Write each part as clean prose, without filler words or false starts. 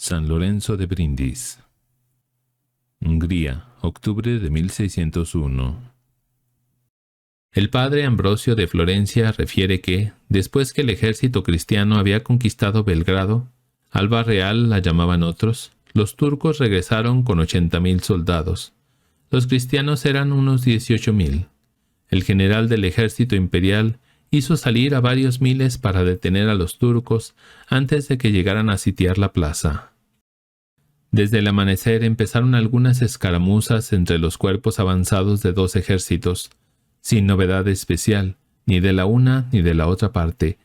San Lorenzo de Brindis. Hungría, octubre de 1601. El padre Ambrosio de Florencia refiere que, después que el ejército cristiano había conquistado Belgrado, Alba Real la llamaban otros, los turcos regresaron con 80.000 soldados. Los cristianos eran unos 18.000. El general del ejército imperial hizo salir a varios miles para detener a los turcos antes de que llegaran a sitiar la plaza. Desde el amanecer empezaron algunas escaramuzas entre los cuerpos avanzados de dos ejércitos, sin novedad especial, ni de la una ni de la otra parte.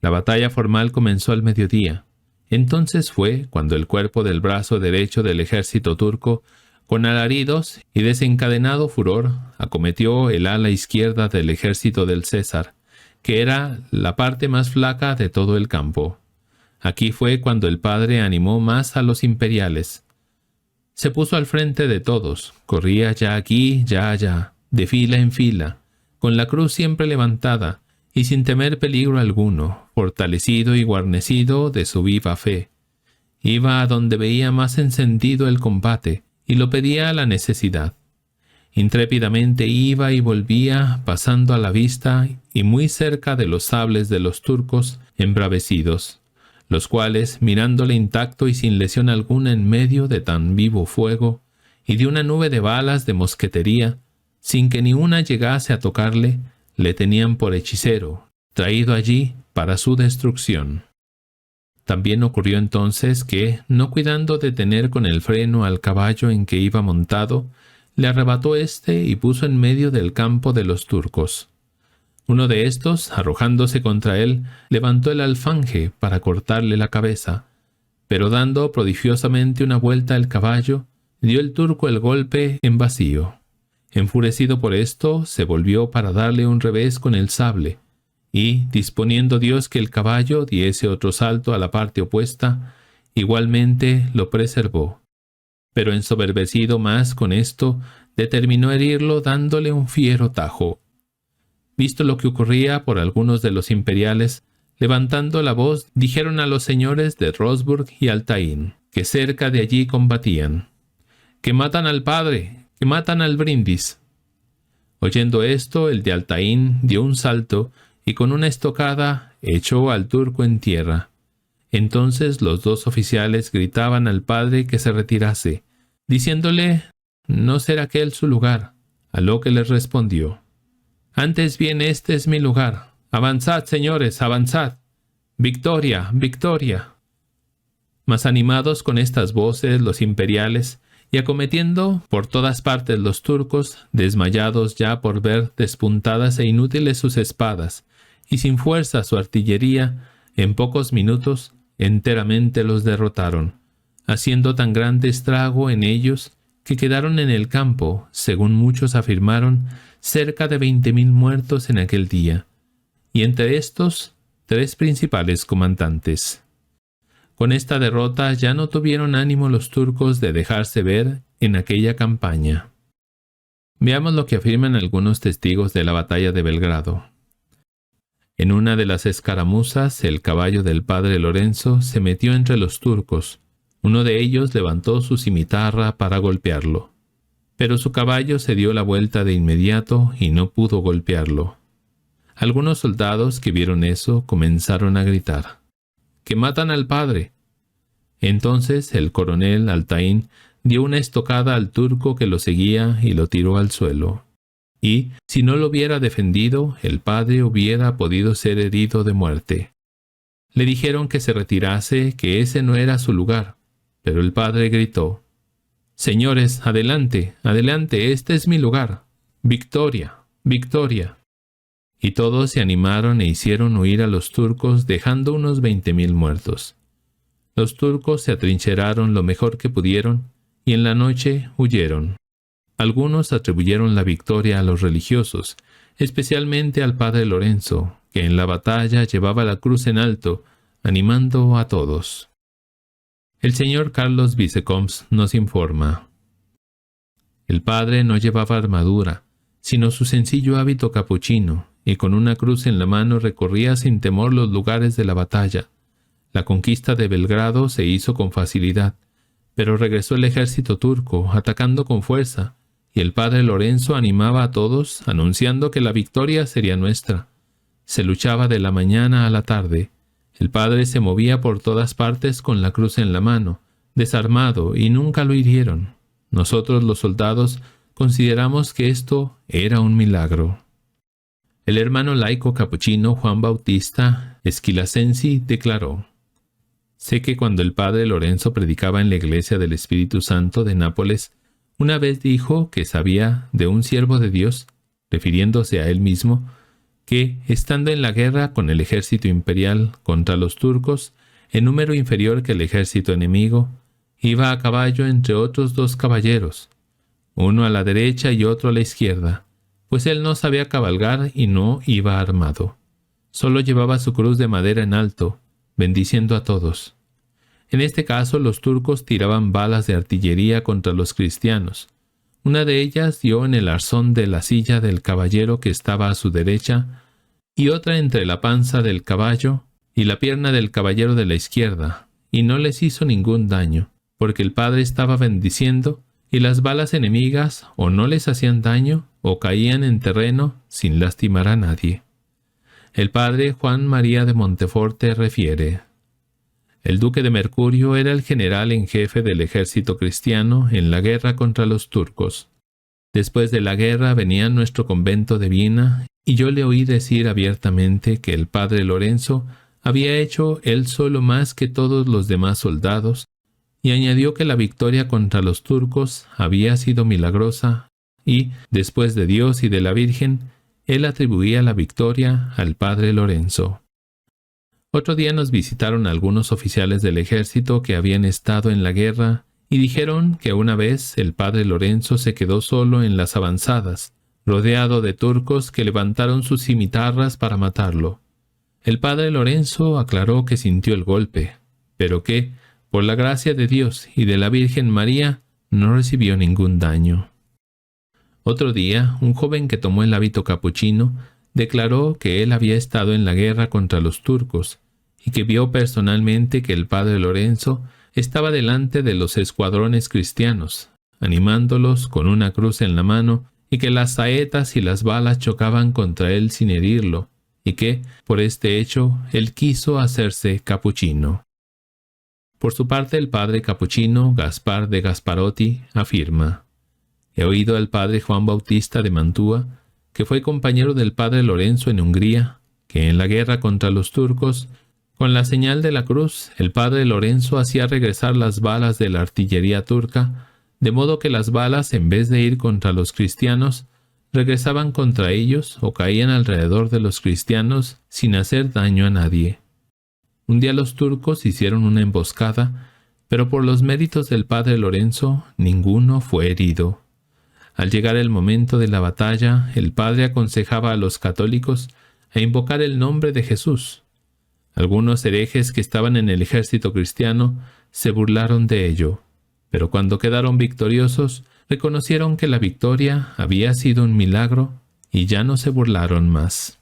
La batalla formal comenzó al mediodía. Entonces fue cuando el cuerpo del brazo derecho del ejército turco, con alaridos y desencadenado furor, acometió el ala izquierda del ejército del César, que era la parte más flaca de todo el campo. Aquí fue cuando el padre animó más a los imperiales. Se puso al frente de todos, corría ya aquí, ya allá, de fila en fila, con la cruz siempre levantada y sin temer peligro alguno, fortalecido y guarnecido de su viva fe. Iba a donde veía más encendido el combate y lo pedía a la necesidad. Intrépidamente iba y volvía, pasando a la vista y muy cerca de los sables de los turcos embravecidos, los cuales, mirándole intacto y sin lesión alguna en medio de tan vivo fuego y de una nube de balas de mosquetería, sin que ni una llegase a tocarle, le tenían por hechicero, traído allí para su destrucción. También ocurrió entonces que, no cuidando de tener con el freno al caballo en que iba montado, le arrebató éste y puso en medio del campo de los turcos. Uno de estos, arrojándose contra él, levantó el alfanje para cortarle la cabeza, pero dando prodigiosamente una vuelta al caballo, dio el turco el golpe en vacío. Enfurecido por esto, se volvió para darle un revés con el sable, y, disponiendo Dios que el caballo diese otro salto a la parte opuesta, igualmente lo preservó. Pero ensoberbecido más con esto, determinó herirlo dándole un fiero tajo. Visto lo que ocurría por algunos de los imperiales, levantando la voz, dijeron a los señores de Rosburg y Altaín, que cerca de allí combatían: «¡Que matan al padre! ¡Que matan al Brindis!». Oyendo esto, el de Altaín dio un salto y con una estocada echó al turco en tierra. Entonces los dos oficiales gritaban al padre que se retirase, diciéndole no ser aquel su lugar, a lo que les respondió: «Antes bien este es mi lugar. Avanzad, señores, avanzad. Victoria, victoria». Mas animados con estas voces los imperiales, y acometiendo por todas partes los turcos, desmayados ya por ver despuntadas e inútiles sus espadas, y sin fuerza su artillería, en pocos minutos enteramente los derrotaron, haciendo tan grande estrago en ellos que quedaron en el campo, según muchos afirmaron, cerca de 20.000 muertos en aquel día, y entre estos 3 principales comandantes. Con esta derrota ya no tuvieron ánimo los turcos de dejarse ver en aquella campaña. Veamos lo que afirman algunos testigos de la batalla de Belgrado. En una de las escaramuzas, el caballo del padre Lorenzo se metió entre los turcos. Uno de ellos levantó su cimitarra para golpearlo, pero su caballo se dio la vuelta de inmediato y no pudo golpearlo. Algunos soldados que vieron eso comenzaron a gritar: «¡Que matan al padre!». Entonces el coronel Altaín dio una estocada al turco que lo seguía y lo tiró al suelo. Y, si no lo hubiera defendido, el padre hubiera podido ser herido de muerte. Le dijeron que se retirase, que ese no era su lugar, pero el padre gritó: «Señores, adelante, adelante, este es mi lugar. Victoria, victoria». Y todos se animaron e hicieron huir a los turcos, dejando unos 20.000 muertos. Los turcos se atrincheraron lo mejor que pudieron, y en la noche huyeron. Algunos atribuyeron la victoria a los religiosos, especialmente al padre Lorenzo, que en la batalla llevaba la cruz en alto, animando a todos. El señor Carlos Vicecoms nos informa: «El padre no llevaba armadura, sino su sencillo hábito capuchino, y con una cruz en la mano recorría sin temor los lugares de la batalla. La conquista de Belgrado se hizo con facilidad, pero regresó el ejército turco, atacando con fuerza, y el padre Lorenzo animaba a todos, anunciando que la victoria sería nuestra. Se luchaba de la mañana a la tarde. El padre se movía por todas partes con la cruz en la mano, desarmado, y nunca lo hirieron. Nosotros los soldados consideramos que esto era un milagro. El hermano laico capuchino Juan Bautista Esquilasensi declaró: «Sé que cuando el padre Lorenzo predicaba en la iglesia del Espíritu Santo de Nápoles, una vez dijo que sabía de un siervo de Dios, refiriéndose a él mismo, que, estando en la guerra con el ejército imperial contra los turcos, en número inferior que el ejército enemigo, iba a caballo entre otros 2 caballeros, uno a la derecha y otro a la izquierda, pues él no sabía cabalgar y no iba armado. Solo llevaba su cruz de madera en alto, bendiciendo a todos. En este caso los turcos tiraban balas de artillería contra los cristianos. Una de ellas dio en el arzón de la silla del caballero que estaba a su derecha, y otra entre la panza del caballo y la pierna del caballero de la izquierda, y no les hizo ningún daño, porque el padre estaba bendiciendo, y las balas enemigas o no les hacían daño o caían en terreno sin lastimar a nadie». El padre Juan María de Monteforte refiere: «El duque de Mercurio era el general en jefe del ejército cristiano en la guerra contra los turcos. Después de la guerra venía a nuestro convento de Viena y yo le oí decir abiertamente que el padre Lorenzo había hecho él solo más que todos los demás soldados, y añadió que la victoria contra los turcos había sido milagrosa y, después de Dios y de la Virgen, él atribuía la victoria al padre Lorenzo». Otro día nos visitaron algunos oficiales del ejército que habían estado en la guerra y dijeron que una vez el padre Lorenzo se quedó solo en las avanzadas, rodeado de turcos que levantaron sus cimitarras para matarlo. El padre Lorenzo aclaró que sintió el golpe, pero que, por la gracia de Dios y de la Virgen María, no recibió ningún daño. Otro día, un joven que tomó el hábito capuchino declaró que él había estado en la guerra contra los turcos y que vio personalmente que el padre Lorenzo estaba delante de los escuadrones cristianos, animándolos con una cruz en la mano, y que las saetas y las balas chocaban contra él sin herirlo, y que, por este hecho, él quiso hacerse capuchino. Por su parte, el padre capuchino Gaspar de Gasparotti afirma: «He oído al padre Juan Bautista de Mantua, que fue compañero del padre Lorenzo en Hungría, que en la guerra contra los turcos, con la señal de la cruz, el padre Lorenzo hacía regresar las balas de la artillería turca, de modo que las balas, en vez de ir contra los cristianos, regresaban contra ellos o caían alrededor de los cristianos sin hacer daño a nadie. Un día los turcos hicieron una emboscada, pero por los méritos del padre Lorenzo, ninguno fue herido. Al llegar el momento de la batalla, el padre aconsejaba a los católicos a invocar el nombre de Jesús. Algunos herejes que estaban en el ejército cristiano se burlaron de ello, pero cuando quedaron victoriosos, reconocieron que la victoria había sido un milagro y ya no se burlaron más.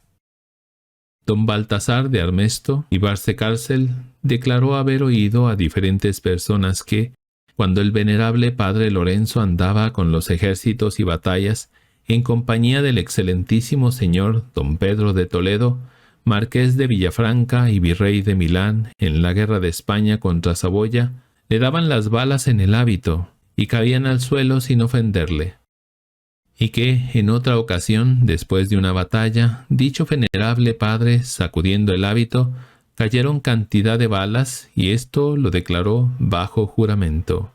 Don Baltasar de Armesto y Barcárcel declaró haber oído a diferentes personas que, cuando el venerable padre Lorenzo andaba con los ejércitos y batallas en compañía del excelentísimo señor don Pedro de Toledo, marqués de Villafranca y virrey de Milán en la guerra de España contra Saboya, le daban las balas en el hábito y caían al suelo sin ofenderle. Y que, en otra ocasión, después de una batalla, dicho venerable padre, sacudiendo el hábito, cayeron cantidad de balas y esto lo declaró bajo juramento.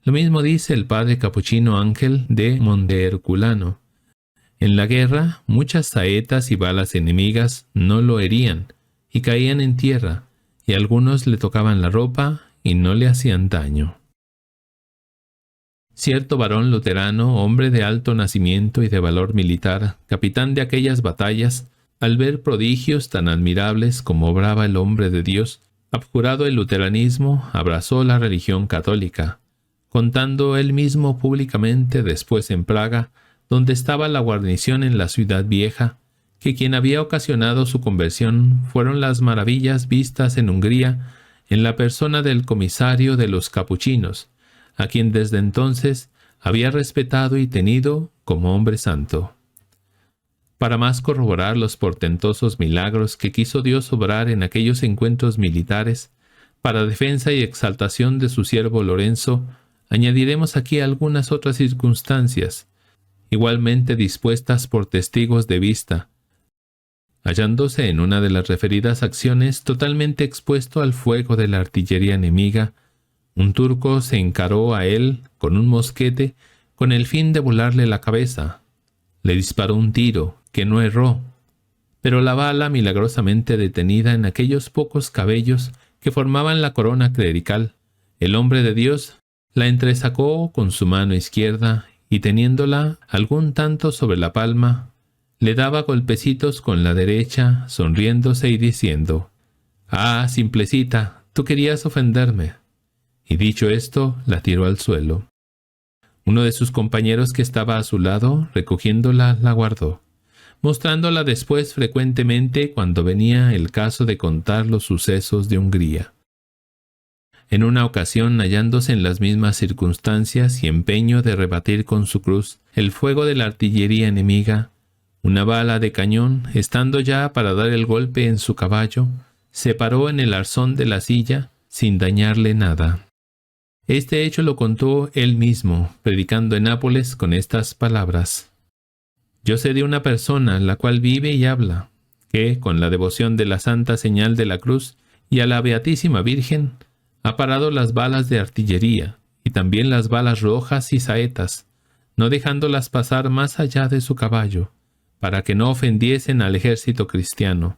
Lo mismo dice el padre capuchino Ángel de Monteherculano. En la guerra, muchas saetas y balas enemigas no lo herían y caían en tierra, y algunos le tocaban la ropa y no le hacían daño. Cierto varón luterano, hombre de alto nacimiento y de valor militar, capitán de aquellas batallas, al ver prodigios tan admirables como obraba el hombre de Dios, abjurado el luteranismo, abrazó la religión católica, contando él mismo públicamente después en Praga, donde estaba la guarnición en la ciudad vieja, que quien había ocasionado su conversión fueron las maravillas vistas en Hungría en la persona del comisario de los capuchinos, a quien desde entonces había respetado y tenido como hombre santo. Para más corroborar los portentosos milagros que quiso Dios obrar en aquellos encuentros militares, para defensa y exaltación de su siervo Lorenzo, añadiremos aquí algunas otras circunstancias, igualmente dispuestas por testigos de vista. Hallándose en una de las referidas acciones totalmente expuesto al fuego de la artillería enemiga, un turco se encaró a él con un mosquete con el fin de volarle la cabeza. Le disparó un tiro, que no erró, pero la bala, milagrosamente detenida en aquellos pocos cabellos que formaban la corona clerical, el hombre de Dios la entresacó con su mano izquierda y teniéndola algún tanto sobre la palma, le daba golpecitos con la derecha, sonriéndose y diciendo: «Ah, simplecita, tú querías ofenderme». Y dicho esto, la tiró al suelo. Uno de sus compañeros que estaba a su lado, recogiéndola, la guardó, mostrándola después frecuentemente cuando venía el caso de contar los sucesos de Hungría. En una ocasión, hallándose en las mismas circunstancias y empeño de rebatir con su cruz el fuego de la artillería enemiga, una bala de cañón, estando ya para dar el golpe en su caballo, se paró en el arzón de la silla sin dañarle nada. Este hecho lo contó él mismo, predicando en Nápoles con estas palabras: «Yo sé de una persona, la cual vive y habla, que, con la devoción de la santa señal de la cruz y a la Beatísima Virgen, ha parado las balas de artillería, y también las balas rojas y saetas, no dejándolas pasar más allá de su caballo, para que no ofendiesen al ejército cristiano.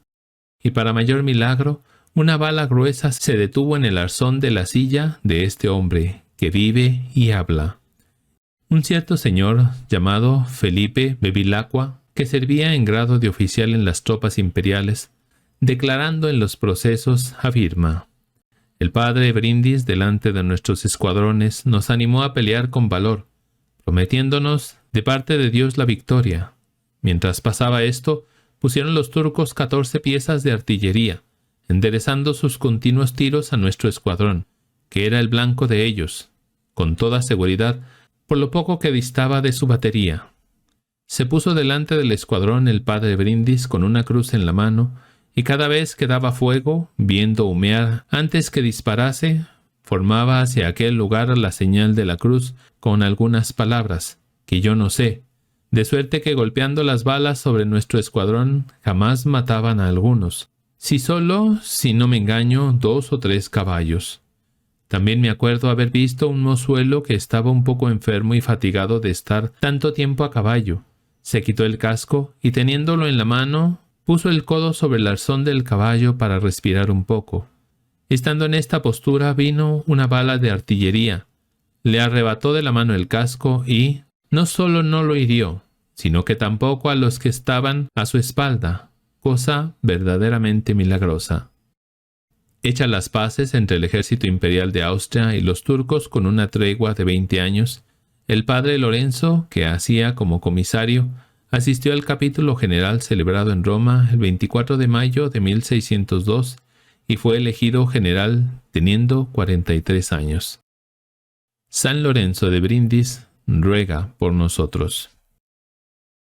Y para mayor milagro, una bala gruesa se detuvo en el arzón de la silla de este hombre, que vive y habla». Un cierto señor llamado Felipe Bevilacqua, que servía en grado de oficial en las tropas imperiales, declarando en los procesos, afirma: «El padre Brindis, delante de nuestros escuadrones, nos animó a pelear con valor, prometiéndonos de parte de Dios la victoria. Mientras pasaba esto, pusieron los turcos 14 piezas de artillería, enderezando sus continuos tiros a nuestro escuadrón, que era el blanco de ellos, con toda seguridad, por lo poco que distaba de su batería. Se puso delante del escuadrón el padre Brindis con una cruz en la mano, y cada vez que daba fuego, viendo humear antes que disparase, formaba hacia aquel lugar la señal de la cruz con algunas palabras, que yo no sé, de suerte que golpeando las balas sobre nuestro escuadrón jamás mataban a algunos, si no me engaño, 2 o 3 caballos. También me acuerdo haber visto un mozuelo que estaba un poco enfermo y fatigado de estar tanto tiempo a caballo. Se quitó el casco y, teniéndolo en la mano, puso el codo sobre el arzón del caballo para respirar un poco. Estando en esta postura vino una bala de artillería, le arrebató de la mano el casco y no solo no lo hirió, sino que tampoco a los que estaban a su espalda, cosa verdaderamente milagrosa. Hecha las paces entre el ejército imperial de Austria y los turcos con una tregua de 20 años, el padre Lorenzo, que hacía como comisario, asistió al capítulo general celebrado en Roma el 24 de mayo de 1602 y fue elegido general teniendo 43 años. San Lorenzo de Brindis ruega por nosotros.